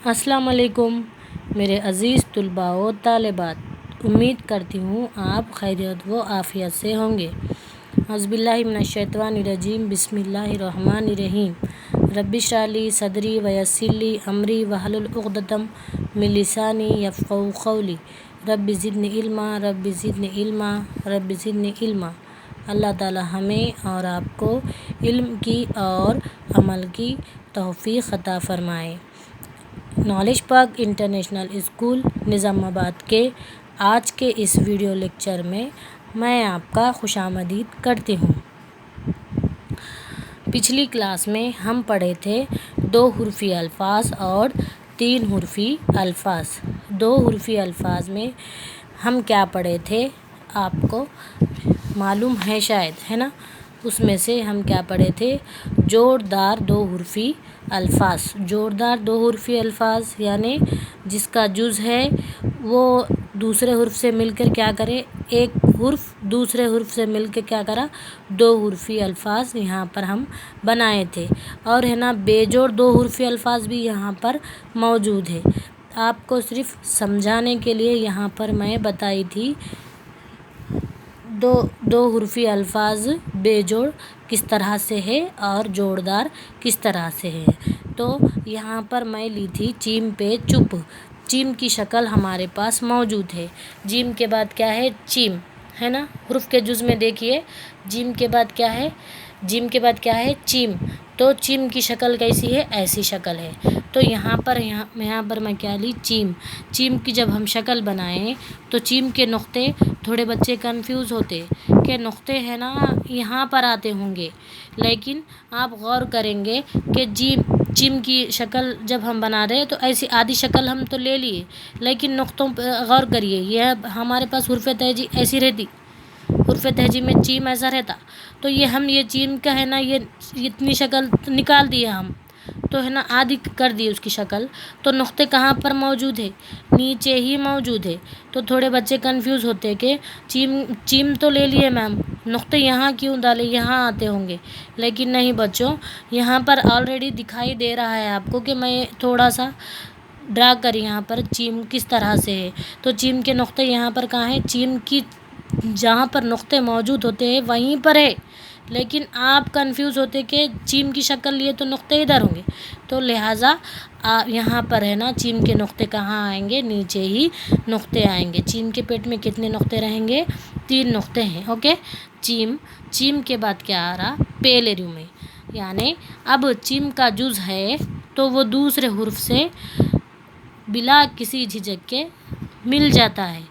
अस्सलाम वालेकुम मेरे अज़ीज़ तलबा व तालिबात। उम्मीद करती हूँ आप खैरियत व आफ़ियत से होंगे। औज़ुबिल्लाहि मिनश्शैतानिर्रजीम बिस्मिल्लाहिर्रहमानिर्रहीम। रब्बि इश्रह ली सदरी व यस्सिर ली अमरी वहलुल उक़दतम मिन लिसानी यफ़क़हू क़ौली। Rabbi ज़िदनी इल्मा rabbi ज़िदनी इल्मा rabbi ज़िदनी इल्मा। अल्लाह ताला हमें और आपको इल्म की और अमल की तौफ़ीक़ अता फ़रमाए। Knowledge park international school Nizamabad के आज के इस वीडियो लेक्चर में मैं आपका खुशामदीद करती हूँ। पिछली क्लास में हम पढ़े थे 2 हुर्फ़ी अल्फाज और 3 हुर्फ़ी अल्फाज। 2 हुर्फ़ी अल्फाज में हम क्या पढ़े थे आपको मालूम है शायद, है ना। उसमें से हम क्या पढ़े थे, जोरदार 2 हुर्फ़ी अल्फाज। जोरदार 2 हुर्फ़ी अल्फाज यानी जिसका जुज़ है वो दूसरे हुर्फ़ से मिलकर क्या करे, एक हुर्फ़ दूसरे हुर्फ़ से मिलकर क्या करा, 2 हुर्फ़ी अल्फाज यहाँ पर हम बनाए थे। और है ना बेजोड़ 2 हुर्फ़ी अल्फाज भी यहाँ पर मौजूद है। आपको सिर्फ समझाने के लिए यहाँ पर मैं बताई थी दो हुर्फ़ी अल्फाज बेजोड़ किस तरह से है और जोड़दार किस तरह से है। तो यहाँ पर मैं ली थी चीम पे चुप। चीम की शक्ल हमारे पास मौजूद है। जीम के बाद क्या है, चीम, है ना। हुर्फ़ के जुज़ में देखिए जीम के बाद क्या है, जीम के बाद क्या है, चीम। तो चीम की शक्ल कैसी है, ऐसी शक्ल है। तो यहाँ पर मैं क्या ली, चीम। चीम की जब हम शक्ल बनाएं तो चीम के नुक्ते, थोड़े बच्चे कंफ्यूज होते कि नुक्ते है ना यहाँ पर आते होंगे, लेकिन आप गौर करेंगे कि चीम की शक्ल जब हम बना रहे हैं तो ऐसी आधी शक्ल हम तो ले लिए, लेकिन नुक्तों पर गौर करिए। यह हमारे पास हुर्फ़ तहजी ऐसी रहती, हुर्फ़ तहजी में चीम ऐसा रहता। तो ये चीम का है ना, ये इतनी शक्ल निकाल दिया हम, तो है ना आधी कर दी उसकी शक्ल। तो नुक्ते कहाँ पर मौजूद है, नीचे ही मौजूद है। तो थोड़े बच्चे कंफ्यूज होते हैं कि चीम तो ले लिए मैम, नुक्ते यहाँ क्यों डाले, यहाँ आते होंगे। लेकिन नहीं बच्चों, यहाँ पर ऑलरेडी दिखाई दे रहा है आपको कि मैं थोड़ा सा ड्रा कर यहाँ पर चीम किस तरह से है। तो चीम के नुक्ते यहाँ पर कहाँ है, चीम की जहाँ पर नुक्ते मौजूद होते हैं वहीं पर है, लेकिन आप कंफ्यूज होते कि चीम की शक्ल लिए तो नुक्ते इधर होंगे। तो लिहाजा यहाँ पर है ना चीम के नुक्ते कहाँ आएंगे, नीचे ही नुक्ते आएंगे। चीम के पेट में कितने नुक्ते रहेंगे, 3 नुक्ते हैं। ओके, चीम के बाद क्या आ रहा, पे ले रही हूँ मैं, यानी अब चीम का जुज़ है तो वो दूसरे हुर्फ़ से बिला किसी झिझक के मिल जाता है,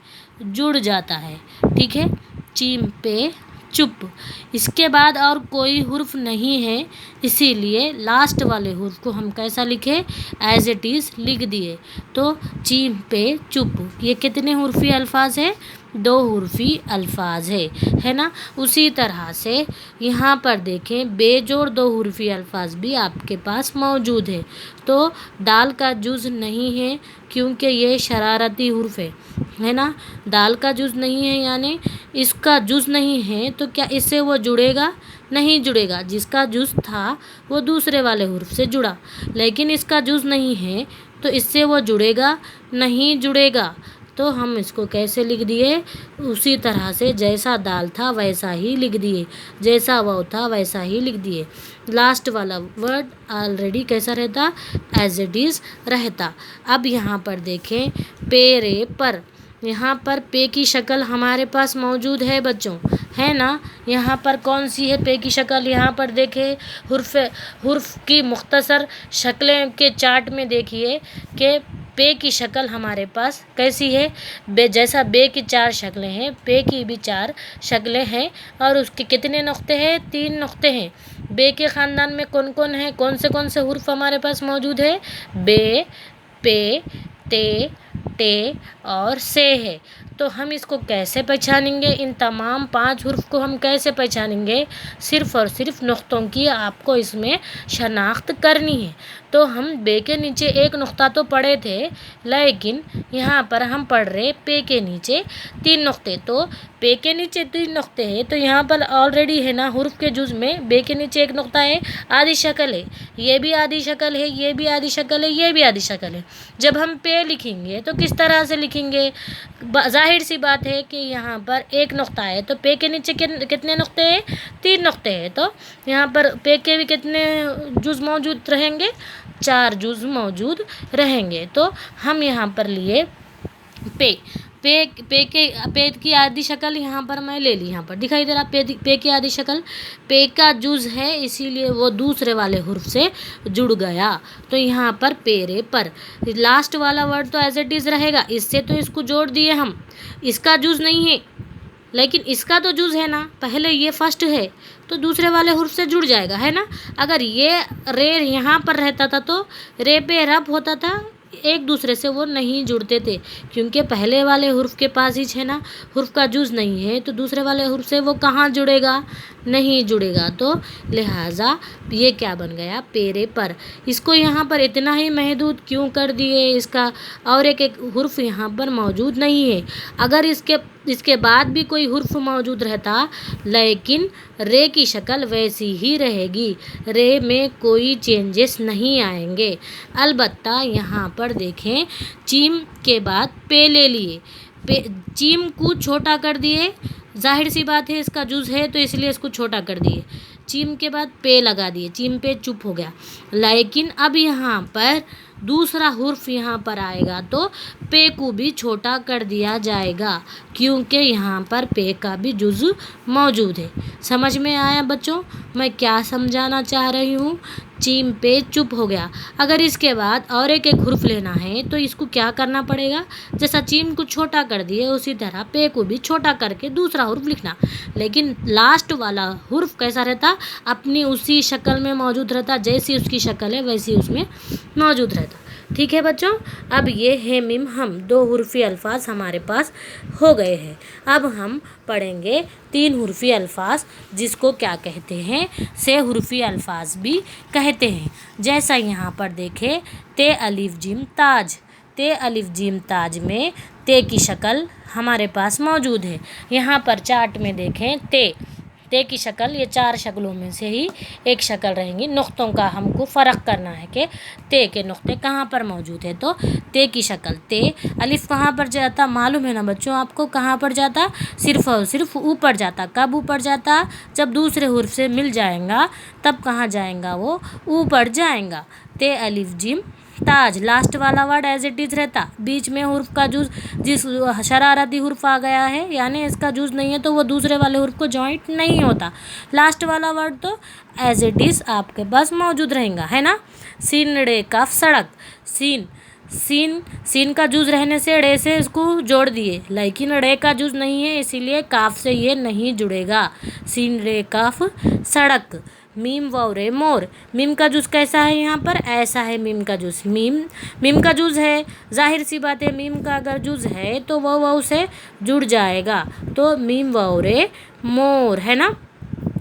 जुड़ जाता है। ठीक है, चीम पे चुप। इसके बाद और कोई हुर्फ़ नहीं है, इसीलिए लास्ट वाले हुर्फ़ को हम कैसा लिखे, एज इट इज़ लिख दिए। तो चीम पे चुप, ये कितने हुर्फ़ी अल्फाज है, 2 हुर्फ़ी अल्फाज है ना। उसी तरह से यहाँ पर देखें बेजोड़ 2 हुर्फ़ी अल्फाज भी आपके पास मौजूद है। तो दाल का जुज़ नहीं है क्योंकि ये शरारती हुर्फ़ है ना। दाल का जुज़ नहीं है यानी इसका जुज़ नहीं है, तो क्या इससे वो जुड़ेगा, नहीं जुड़ेगा। जिसका जुज़ था वो दूसरे वाले हुर्फ़ से जुड़ा, लेकिन इसका जुज़ नहीं है तो इससे वो जुड़ेगा, नहीं जुड़ेगा। तो हम इसको कैसे लिख दिए, उसी तरह से जैसा दाल था वैसा ही लिख दिए, जैसा वाव था वैसा ही लिख दिए। लास्ट वाला वर्ड ऑलरेडी कैसा रहता, एज इट इज़ रहता। अब यहाँ पर देखें पे रे पर, यहाँ पर पे की शक्ल हमारे पास मौजूद है बच्चों, है ना। यहाँ पर कौन सी है पे की शक्ल, यहाँ पर देखें हुर्फ़ की मुख्तसर शक्लें के चार्ट में देखिए कि पे की शक्ल हमारे पास कैसी है। जैसा बे की 4 शक्लें हैं, पे की भी 4 शक्लें हैं। और उसके कितने नुक्ते हैं, 3 नुक्ते हैं। बे के ख़ानदान में कौन कौन है, कौन से हुर्फ़ हमारे पास मौजूद है, बे, पे, ते, टे और से है। तो हम इसको कैसे पहचानेंगे, इन तमाम 5 हुर्फ़ को हम कैसे पहचानेंगे, सिर्फ़ और सिर्फ नुक्तों की आपको इसमें शनाख्त करनी है। तो हम बे के नीचे एक नुक्ता तो पढ़े थे, लेकिन यहाँ पर हम पढ़ रहे पे के नीचे 3 नुक्ते। तो पे के नीचे 3 नुक्ते हैं, तो यहाँ पर ऑलरेडी है ना हुर्फ के जुज में बे के नीचे एक नुक्ता है, आधी शक्ल है, ये भी आधी शक्ल है, ये भी आधी शक्ल है, ये भी आधी शक्ल है। जब हम पे लिखेंगे तो किस तरह से लिखेंगे? जाहिर सी बात है कि यहाँ पर एक नुक्ता है, तो पे के नीचे कितने नुक्ते हैं? 3 नुक्ते हैं, तो यहाँ पर पे के भी कितने जुज मौजूद रहेंगे? 4 जुज मौजूद रहेंगे। तो हम यहाँ पर लिए पे की आधी शक्ल यहाँ पर मैं ले ली, यहाँ पर दिखाई दे रहा पे की आधी शक्ल, पे का जुज है इसीलिए वो दूसरे वाले हुर्फ से जुड़ गया। तो यहाँ पर पेरे पर लास्ट वाला वर्ड तो एज इट इज़ रहेगा, इससे तो इसको जोड़ दिए हम, इसका जुज नहीं है लेकिन इसका तो जुज है ना, पहले ये फर्स्ट है तो दूसरे वाले हुर्फ से जुड़ जाएगा, है ना। अगर ये रे यहाँ पर रहता था तो रे पे रब होता था, एक दूसरे से वो नहीं जुड़ते थे, क्योंकि पहले वाले हुर्फ के पास ही है ना हुर्फ का जुज नहीं है, तो दूसरे वाले हुर्फ से वो कहाँ जुड़ेगा? नहीं जुड़ेगा। तो लिहाजा ये क्या बन गया? पेरे पर। इसको यहाँ पर इतना ही महदूद क्यों कर दिए? इसका और एक हुर्फ यहाँ पर मौजूद नहीं है। अगर इसके बाद भी कोई हुर्फ मौजूद रहता लेकिन रे की शक्ल वैसी ही रहेगी, रे में कोई चेंजेस नहीं आएंगे। अलबत्ता यहाँ पर देखें, चीम के बाद पे ले लिए, चीम को छोटा कर दिए, जाहिर सी बात है इसका जुज है तो इसलिए इसको छोटा कर दिए, चीम के बाद पे लगा दिए, चीम पे चुप हो गया। लेकिन अब यहाँ पर दूसरा हुर्फ यहाँ पर आएगा तो पे को भी छोटा कर दिया जाएगा, क्योंकि यहाँ पर पे का भी जुज मौजूद है। समझ में आया बच्चों मैं क्या समझाना चाह रही हूँ? चीम पे चुप हो गया। अगर इसके बाद और एक हुर्फ लेना है तो इसको क्या करना पड़ेगा? जैसा चीम को छोटा कर दिए उसी तरह पे को भी छोटा करके दूसरा हुर्फ लिखना, लेकिन लास्ट वाला हुर्फ कैसा रहता? अपनी उसी शक्ल में मौजूद रहता, जैसी उसकी शक्ल है वैसी उसमें मौजूद रहता। ठीक है बच्चों, अब ये है मीम हम 2 हुर्फी अल्फाज हमारे पास हो गए हैं। अब हम पढ़ेंगे 3 हुर्फी अल्फाज, जिसको क्या कहते हैं? से हुर्फी अल्फाज भी कहते हैं। जैसा यहाँ पर देखें, ते अलिफ जिम ताज, ते अलिफ जिम ताज में ते की शक्ल हमारे पास मौजूद है। यहाँ पर चार्ट में देखें, ते की शक्ल, ये 4 शक्लों में से ही एक शक्ल रहेंगी। नुक्तों का हमको फ़र्क करना है कि ते के नुक्ते कहाँ पर मौजूद है। तो ते की शक्ल, ते अलिफ कहाँ पर जाता? मालूम है ना बच्चों आपको कहाँ पर जाता? सिर्फ और सिर्फ ऊपर जाता। कब ऊपर जाता? जब दूसरे हुर्फ से मिल जाएगा तब कहाँ जाएगा? वो ऊपर जाएगा। ते अलिफ जिम ताज, लास्ट वाला वर्ड एज इट इज़ रहता, बीच में हुर्फ का जूज जिस शरारती हुर्फ आ गया है यानी इसका जूज नहीं है तो वो दूसरे वाले हुर्फ को जॉइंट नहीं होता। लास्ट वाला वर्ड तो एज इट इज़ आपके पास मौजूद रहेगा, है ना। सीन रे काफ सड़क, सीन का जूज रहने से रे से इसको जोड़ दिए, लेकिन रे का जूज नहीं है इसीलिए काफ से ये नहीं जुड़ेगा। सीन रे काफ सड़क। मीम वाव रे मोर, मीम का जूस कैसा है? यहाँ पर ऐसा है मीम का जूस, मीम का जूस है, जाहिर सी बात है मीम का अगर जूस है तो वो वाव से जुड़ जाएगा, तो मीम वाव रे मोर, है ना।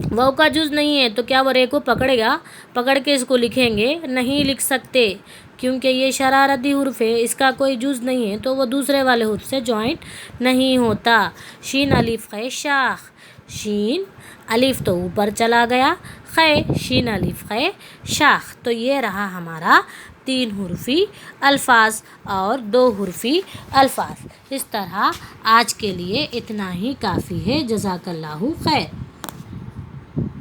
वाव का जूस नहीं है तो क्या वो रे को पकड़ेगा? पकड़ के इसको लिखेंगे? नहीं लिख सकते, क्योंकि ये शरारती हुर्फ है, इसका कोई जूज नहीं है तो वो दूसरे वाले हुर्फ से जॉइंट नहीं होता। शीन अलिफ खे शाख, शीन अलिफ तो ऊपर चला गया, खे शीन अलिफ खे शाख। तो ये रहा हमारा 3 हुर्फी अल्फाज और 2 हुर्फी अल्फाज। इस तरह आज के लिए इतना ही काफ़ी है। जज़ाकल्लाहु खैर।